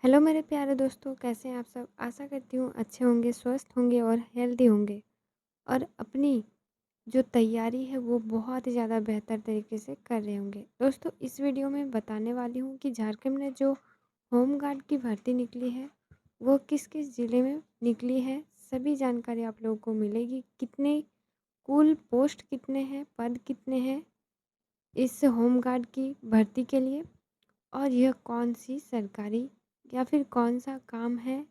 Hello मेरे प्यारे दोस्तों, कैसे हैं आप सब? आशा करती हूँ अच्छे होंगे, स्वस्थ होंगे और हेल्दी होंगे और अपनी जो तैयारी है वो बहुत ही ज़्यादा बेहतर तरीके से कर रहे होंगे। दोस्तों, इस वीडियो में बताने वाली हूँ कि झारखंड में जो होम गार्ड की भर्ती निकली है, वो किस-किस ज़िले में निकली है, सभी जानकारी आप लोगों को मिलेगी। कितने कुल पोस्ट कितने हैं, पद कितने हैं इस होम गार्ड की भर्ती के लिए और यह कौन-सी सरकारी या फिर कौन-सा काम है,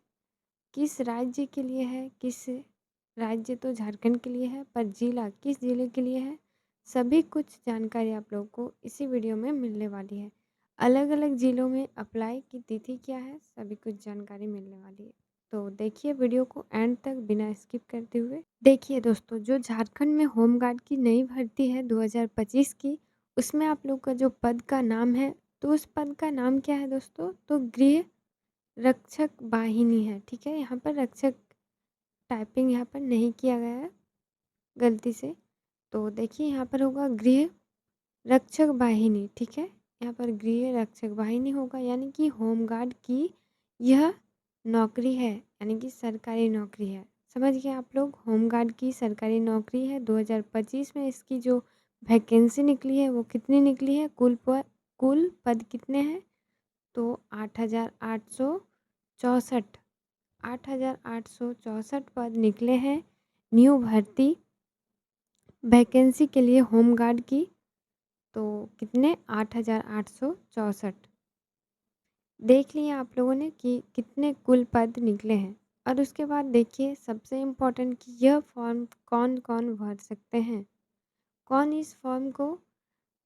किस राज्य के लिए है, किस राज्य तो झारखंड के लिए है, पर ज़िला किस ज़िले के लिए है, सभी कुछ जानकारी आप लोगों को इसी वीडियो में मिलने वाली है। अलग-अलग ज़िलों में अप्लाई की तिथि क्या है, सभी कुछ जानकारी मिलने वाली है। तो देखिए वीडियो को एंड तक बिना स्किप करते हुए। देखिए दोस्तों, जो झारखंड में होमगार्ड की नई भर्ती है 2025 की, उसमें आप लोग का जो पद का नाम है, तो उस पद का नाम क्या है दोस्तों? तो गृह रक्षक वाहिनी है, ठीक है? यहाँ पर रक्षक टाइपिंग यहाँ पर नहीं किया गया है गलती से। तो देखिए यहाँ पर होगा गृह रक्षक वाहिनी, ठीक है? यहाँ पर गृह रक्षक वाहिनी होगा यानी कि होमगार्ड की यह नौकरी है, यानी कि सरकारी नौकरी है। समझ गए आप लोग? होमगार्ड की सरकारी नौकरी है। 2025 में इसकी जो वैकेंसी निकली है वो कितनी निकली है? कुल पद कितने हैं? तो 8,864 8,864 पद निकले हैं न्यू भर्ती वैकेंसी के लिए होमगार्ड की। तो कितने? 8,864 देख लिए आप लोगों ने कि कितने कुल पद निकले हैं। और उसके बाद देखिए सबसे इम्पोर्टेंट कि यह फॉर्म कौन-कौन भर सकते हैं, कौन इस फॉर्म को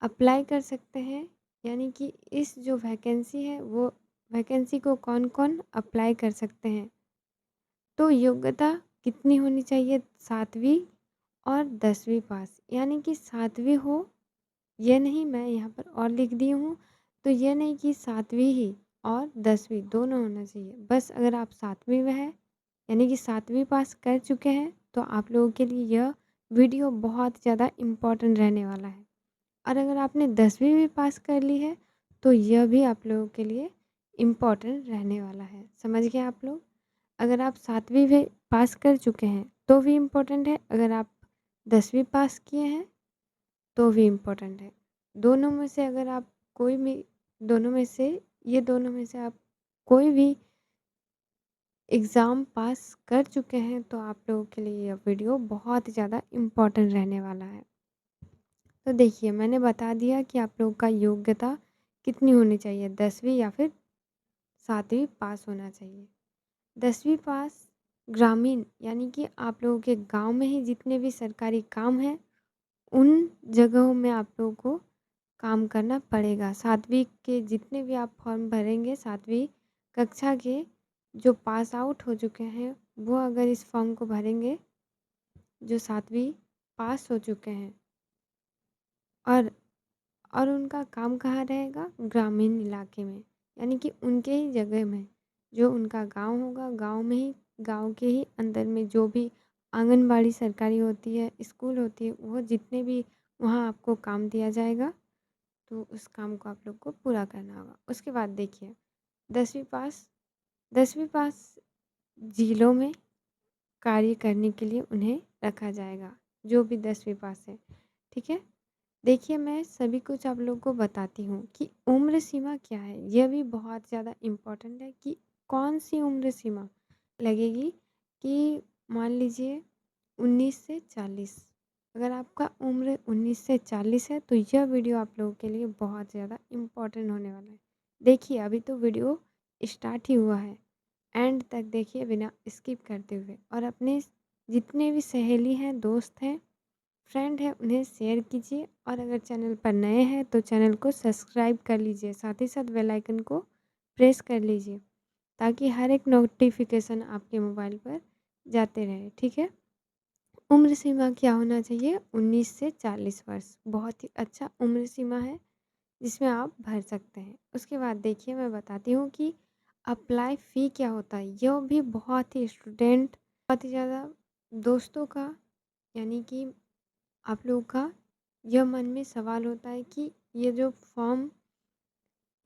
अप्लाई कर सकते हैं, यानी कि इस जो वैकेंसी है वो वैकेंसी को कौन-कौन अप्लाई कर सकते हैं। तो योग्यता कितनी होनी चाहिए? 7वीं और 10वीं पास, यानी कि 7वीं हो, ये नहीं मैं यहाँ पर और लिख दी हूँ, तो ये नहीं कि 7वीं ही और 10वीं दोनों होना चाहिए। बस अगर आप 7वीं में हैं, यानी कि 7वीं पास कर चुके हैं, तो आप लोगों के लिए यह वीडियो बहुत ज़्यादा इम्पोर्टेंट रहने वाला है। और अगर आपने 10वीं भी पास कर ली है, तो यह भी आप लोगों के लिए इम्पोर्टेंट रहने वाला है। समझ गए आप लोग? अगर आप 7वीं भी पास कर चुके हैं, तो भी इम्पोर्टेंट है। अगर आप 10वीं पास किए हैं, तो भी इम्पोर्टेंट है। दोनों में से अगर आप कोई भी दोनों में से ये दोनों में से आप कोई भी एग्ज़ाम पास कर चुके हैं, तो आप लोगों के लिए यह वीडियो बहुत ज़्यादा इम्पोर्टेंट रहने वाला है। तो देखिए मैंने बता दिया कि आप लोगों का योग्यता कितनी होनी चाहिए, 10वीं या फिर 7वीं पास होना चाहिए। 10वीं पास ग्रामीण, यानी कि आप लोगों के गाँव में ही जितने भी सरकारी काम हैं, उन जगहों में आप लोगों को काम करना पड़ेगा। 7वीं के जितने भी आप फॉर्म भरेंगे, 7वीं कक्षा के जो पास आउट हो चुके हैं, वो अगर इस फॉर्म को भरेंगे, जो 7वीं पास हो चुके हैं और उनका काम कहाँ रहेगा? ग्रामीण इलाके में, यानी कि उनके ही जगह में, जो उनका गाँव होगा, गाँव में ही गाँव के ही अंदर में जो भी आंगनबाड़ी सरकारी होती है, स्कूल होती है, वो जितने भी वहाँ आपको काम दिया जाएगा, तो उस काम को आप लोग को पूरा करना होगा। उसके बाद देखिए 10वीं पास 10वीं पास ज़िलों में कार्य करने के लिए उन्हें रखा जाएगा, जो भी 10वीं पास है, ठीक है? देखिए मैं सभी कुछ आप लोगों को बताती हूँ कि उम्र सीमा क्या है, यह भी बहुत ज़्यादा इम्पोर्टेंट है कि कौन-सी उम्र सीमा लगेगी कि मान लीजिए 19 से 40, अगर आपका उम्र 19 से 40 है, तो यह वीडियो आप लोगों के लिए बहुत ज़्यादा इम्पोर्टेंट होने वाला है। देखिए अभी तो वीडियो स्टार्ट ही हुआ है, एंड तक देखिए बिना स्किप करते हुए और अपने जितने भी सहेली हैं, दोस्त हैं, फ्रेंड है, उन्हें शेयर कीजिए और अगर चैनल पर नए हैं तो चैनल को सब्सक्राइब कर लीजिए, साथ ही साथ बेल आइकन को प्रेस कर लीजिए ताकि हर एक नोटिफिकेशन आपके मोबाइल पर जाते रहे, ठीक है? उम्र सीमा क्या होना चाहिए? 19 से 40 वर्ष, बहुत ही अच्छा उम्र सीमा है जिसमें आप भर सकते हैं। उसके बाद देखिए मैं बताती हूँ कि अप्लाई फ़ी क्या होता है? यह भी बहुत ही स्टूडेंट, बहुत ही ज़्यादा दोस्तों का, यानी कि आप लोगों का यह मन में सवाल होता है कि ये जो फॉर्म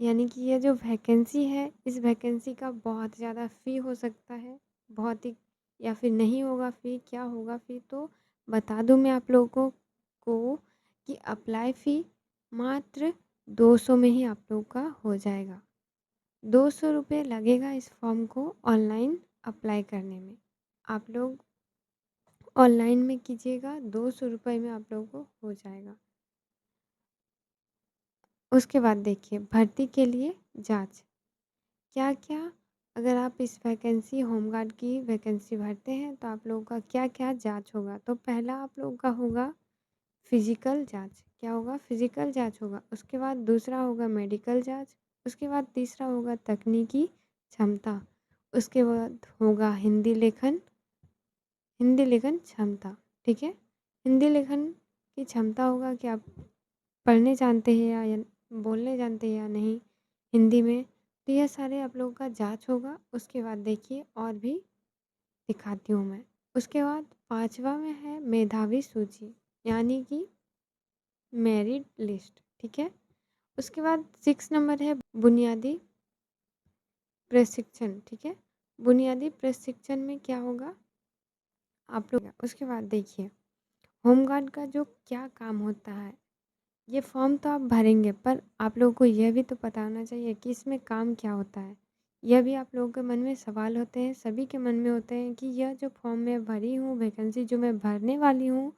यानी कि ये जो वैकेंसी है, इस वैकेंसी का बहुत ज़्यादा फ़ी हो सकता है, बहुत ही, या फिर नहीं होगा फ़ी, क्या होगा फ़ी, तो बता दूँ मैं आप लोगों को कि अप्लाई फ़ी मात्र 200 में ही आप लोगों का हो जाएगा। 200 रुपये लगेगा इस फॉर्म को ऑनलाइन अप्लाई करने में। आप लोग ऑनलाइन में कीजिएगा, 200 रुपये में आप लोगों को हो जाएगा। उसके बाद देखिए भर्ती के लिए जाँच। क्या-क्या, अगर आप इस वैकेंसी होमगार्ड की वैकेंसी भरते हैं तो आप लोगों का क्या-क्या जाँच होगा? तो पहला आप लोगों का होगा फिज़िकल जाँच। क्या होगा? फिज़िकल जाँच होगा। उसके बाद दूसरा होगा मेडिकल जाँच। उसके बाद तीसरा होगा तकनीकी क्षमता। उसके बाद होगा हिंदी लेखन क्षमता, ठीक है? हिंदी लेखन की क्षमता होगा कि आप पढ़ने जानते हैं या बोलने जानते हैं या नहीं हिंदी में। तो यह सारे आप लोगों का जाँच होगा। उसके बाद देखिए और भी दिखाती हूँ मैं। उसके बाद 5वाँ में है मेधावी सूची, यानी कि मेरिट लिस्ट, ठीक है? उसके बाद 6 नंबर है बुनियादी प्रशिक्षण, ठीक है? बुनियादी प्रशिक्षण में क्या होगा? आप लोग उसके बाद देखिए होमगार्ड का जो क्या काम होता है, ये फॉर्म तो आप भरेंगे पर आप लोगों को यह भी तो पता होना चाहिए कि इसमें काम क्या होता है। यह भी आप लोगों के मन में सवाल होते हैं, सभी के मन में होते हैं कि यह जो फॉर्म मैं भरी हूँ, वैकेंसी जो मैं भरने वाली हूँ,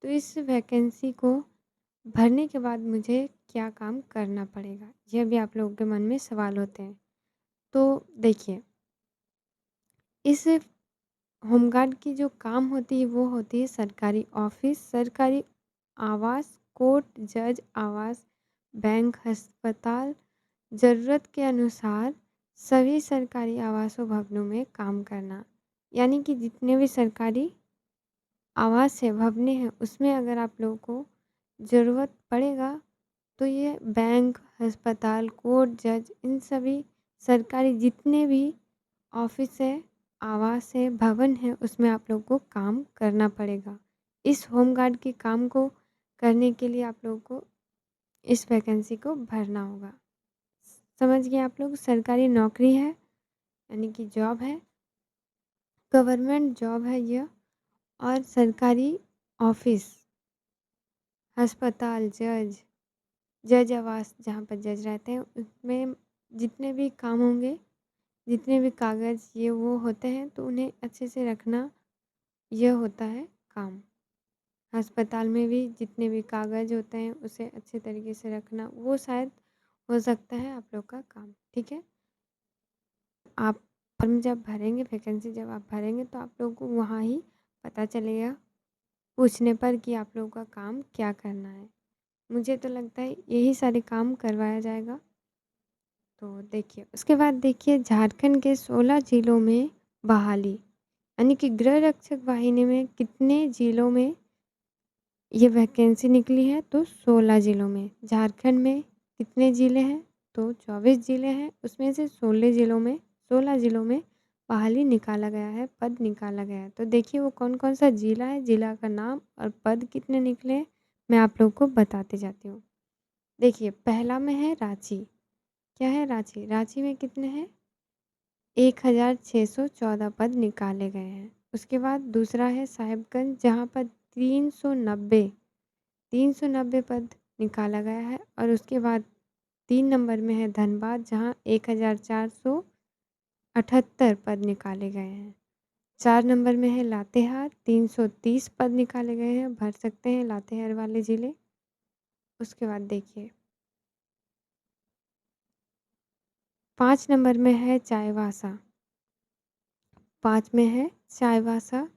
तो इस वैकेंसी को भरने के बाद मुझे क्या काम करना पड़ेगा? यह भी आप लोगों के मन में सवाल होते हैं। तो देखिए, इस होमगार्ड की जो काम होती है वो होती है सरकारी ऑफ़िस, सरकारी आवास, कोर्ट, जज आवास, बैंक, अस्पताल, ज़रूरत के अनुसार सभी सरकारी आवासों भवनों में काम करना। यानी कि जितने भी सरकारी आवास है, भवनें हैं, उसमें अगर आप लोगों को ज़रूरत पड़ेगा तो ये बैंक, अस्पताल, कोर्ट, जज, इन सभी सरकारी जितने भी ऑफ़िस है, आवास है, भवन है, उसमें आप लोग को काम करना पड़ेगा। इस होमगार्ड के काम को करने के लिए आप लोगों को इस वैकेंसी को भरना होगा। समझ गए आप लोग? सरकारी नौकरी है, यानी कि जॉब है, गवर्नमेंट जॉब है यह, और सरकारी ऑफ़िस, अस्पताल, जज आवास जहाँ पर जज रहते हैं, उसमें जितने भी काम होंगे, जितने भी कागज़ ये वो होते हैं, तो उन्हें अच्छे से रखना, यह होता है काम। अस्पताल में भी जितने भी कागज़ होते हैं, उसे अच्छे तरीके से रखना, वो शायद हो सकता है आप लोग का काम, ठीक है? आप फॉर्म जब भरेंगे, वैकेंसी जब आप भरेंगे तो आप लोगों को वहाँ ही पता चलेगा पूछने पर कि आप लोगों का काम क्या करना है। मुझे तो लगता है यही सारे काम करवाया जाएगा। तो देखिए उसके बाद देखिए झारखंड के 16 ज़िलों में बहाली, यानी कि गृह रक्षक वाहिनी में कितने ज़िलों में ये वैकेंसी निकली है? तो 16 ज़िलों में। झारखंड में कितने ज़िले हैं? तो 24 ज़िले हैं, उसमें से 16 ज़िलों में बहाली निकाला गया है, पद निकाला गया है। तो देखिए वो कौन-कौन सा ज़िला है, ज़िला का नाम और पद कितने निकले हैं, मैं आप लोगों को बताते जाती हूँ। देखिए पहला में है रांची। क्या है रांची? रांची में कितने हैं? 1614 पद निकाले गए हैं। उसके बाद दूसरा है साहिबगंज, जहाँ पर 390 पद निकाला गया है, और उसके बाद 3 नंबर में है धनबाद, जहाँ 1478 पद निकाले गए हैं। 4 नंबर में है लातेहार, 330 पद निकाले गए हैं, भर सकते हैं लातेहार वाले ज़िले। उसके बाद देखिए 5 नंबर में है चाईबासा, 5 में है चाईबासा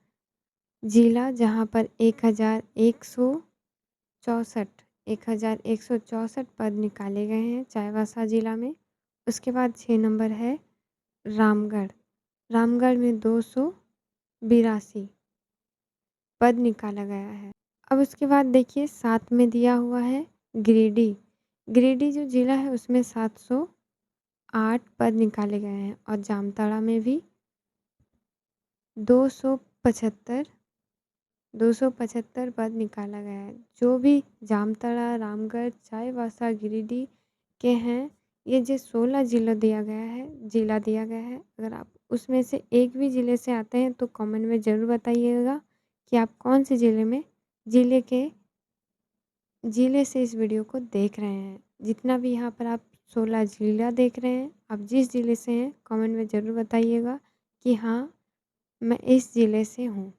ज़िला, जहाँ पर 1164 पद निकाले गए हैं चाईबासा ज़िला में। उसके बाद 6 नंबर है रामगढ़, रामगढ़ में 282 पद निकाला गया है। अब उसके बाद देखिए 7 में दिया हुआ है गिरिडीह, गिरिडीह जो ज़िला है उसमें 708 पद निकाले गए हैं, और जामताड़ा में भी 275 275 पद निकाला गया है। जो भी जामताड़ा, रामगढ़, चाईबासा, गिरिडीह के हैं, ये जो 16 ज़िला दिया गया है, अगर आप उसमें से एक भी ज़िले से आते हैं तो कमेंट में ज़रूर बताइएगा कि आप कौन से ज़िले के ज़िले से इस वीडियो को देख रहे हैं। जितना भी यहाँ पर आप 16 ज़िला देख रहे हैं, आप जिस ज़िले से हैं कमेंट में ज़रूर बताइएगा कि हाँ, मैं इस ज़िले से हूँ।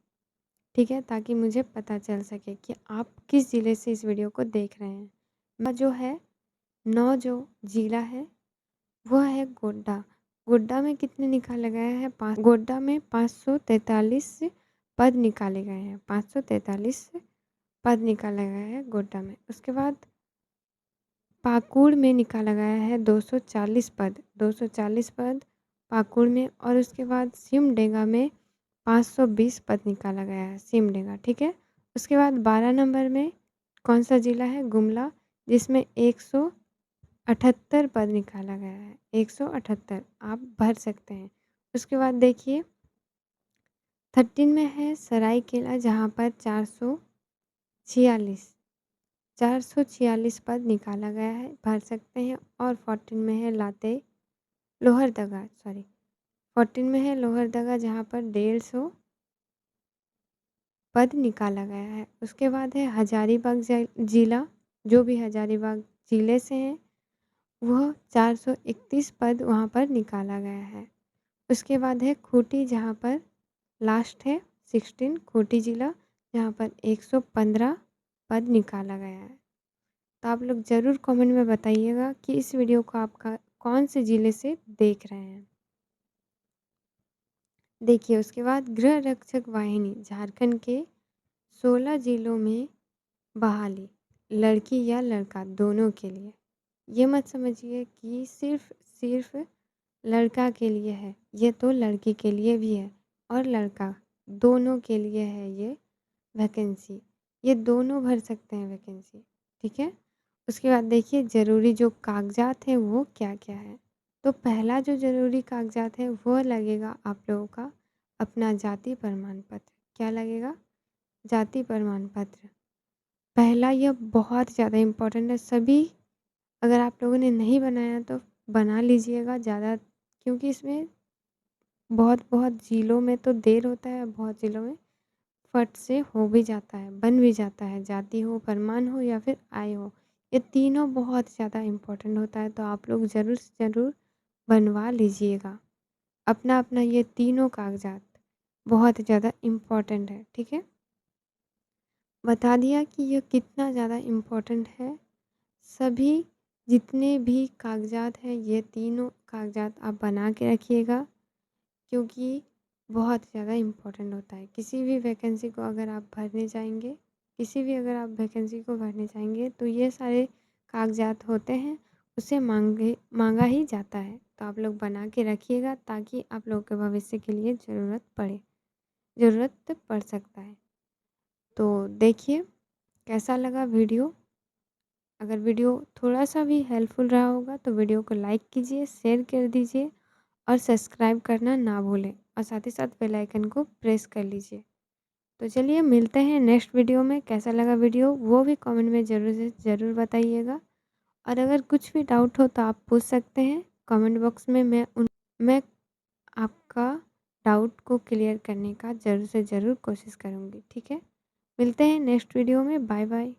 ठीक है? ताकि मुझे पता चल सके कि आप किस ज़िले से इस वीडियो को देख रहे हैं। मैं जो है 9 जो ज़िला है वो है गोड्डा। गोड्डा में कितने निकाले गए हैं? गोड्डा में 543 पद निकाले गए हैं। 543 पद निकाले गए हैं गोड्डा में। उसके बाद पाकुड़ में निकाला गया है 240 पद। 240 पद पाकुड़ में, और उसके बाद सिमडेगा में 520 पद निकाला गया है सिमडेगा। ठीक है? उसके बाद 12 नंबर में कौन-सा ज़िला है? गुमला, जिसमें 178 पद निकाला गया है। 178 आप भर सकते हैं। उसके बाद देखिए 13 में है सरायकेला, जहाँ पर 446 पद निकाला गया है, भर सकते हैं। और 14 में है लोहरदगा, 14 में है लोहरदगा, जहाँ पर 150 पद निकाला गया है। उसके बाद है हजारीबाग ज़िला, जो भी हजारीबाग ज़िले से हैं वह 431 पद वहाँ पर निकाला गया है। उसके बाद है खूंटी, जहाँ पर लास्ट है 16 खूंटी ज़िला, जहाँ पर 115 पद निकाला गया है। तो आप लोग ज़रूर कमेंट में बताइएगा कि इस वीडियो को आपका कौन से ज़िले से देख रहे हैं। देखिए उसके बाद गृह रक्षक वाहिनी झारखंड के 16 ज़िलों में बहाली, लड़की या लड़का दोनों के लिए। ये मत समझिए कि सिर्फ लड़का के लिए है, ये तो लड़की के लिए भी है और लड़का दोनों के लिए है ये वैकेंसी। ये दोनों भर सकते हैं वैकेंसी, ठीक है? उसके बाद देखिए ज़रूरी जो कागज़ात हैं वो क्या-क्या है। तो पहला जो ज़रूरी कागज़ात है वो लगेगा आप लोगों का अपना जाति प्रमाण पत्र। क्या लगेगा? जाति प्रमाण पत्र। पहला यह बहुत ज़्यादा इम्पोर्टेंट है, सभी अगर आप लोगों ने नहीं बनाया तो बना लीजिएगा ज़्यादा, क्योंकि इसमें बहुत ज़िलों में तो देर होता है, बहुत ज़िलों में फट से हो भी जाता है, बन भी जाता है, जाति हो, प्रमाण हो या फिर आय हो। ये तीनों बहुत ज़्यादा इम्पोर्टेंट होता है, तो आप लोग ज़रूर से ज़रूर बनवा लीजिएगा। अपना-अपना ये तीनों कागज़ात बहुत ज़्यादा इम्पोर्टेंट है, ठीक है? बता दिया कि ये कितना ज़्यादा इम्पोर्टेंट है। सभी जितने भी कागज़ात हैं, ये तीनों कागज़ात आप बना के रखिएगा, क्योंकि बहुत ज़्यादा इम्पोर्टेंट होता है। किसी भी अगर आप वैकेंसी को भरने जाएँगे तो ये सारे कागज़ात होते हैं, उसे माँगा ही जाता है। तो आप लोग बना के रखिएगा ताकि आप लोगों के भविष्य के लिए ज़रूरत पड़ सकता है। तो देखिए कैसा लगा वीडियो? अगर वीडियो थोड़ा-सा भी हेल्पफुल रहा होगा तो वीडियो को लाइक कीजिए, शेयर कर दीजिए और सब्सक्राइब करना ना भूलें, और साथ ही साथ बेल आइकन को प्रेस कर लीजिए। तो चलिए मिलते हैं नेक्स्ट वीडियो में। कैसा लगा वीडियो वो भी कमेंट में ज़रूर से ज़रूर बताइएगा, और अगर कुछ भी डाउट हो तो आप पूछ सकते हैं कमेंट बॉक्स में। मैं आपका डाउट को क्लियर करने का ज़रूर से ज़रूर कोशिश करूँगी, ठीक है? मिलते हैं नेक्स्ट वीडियो में। Bye bye.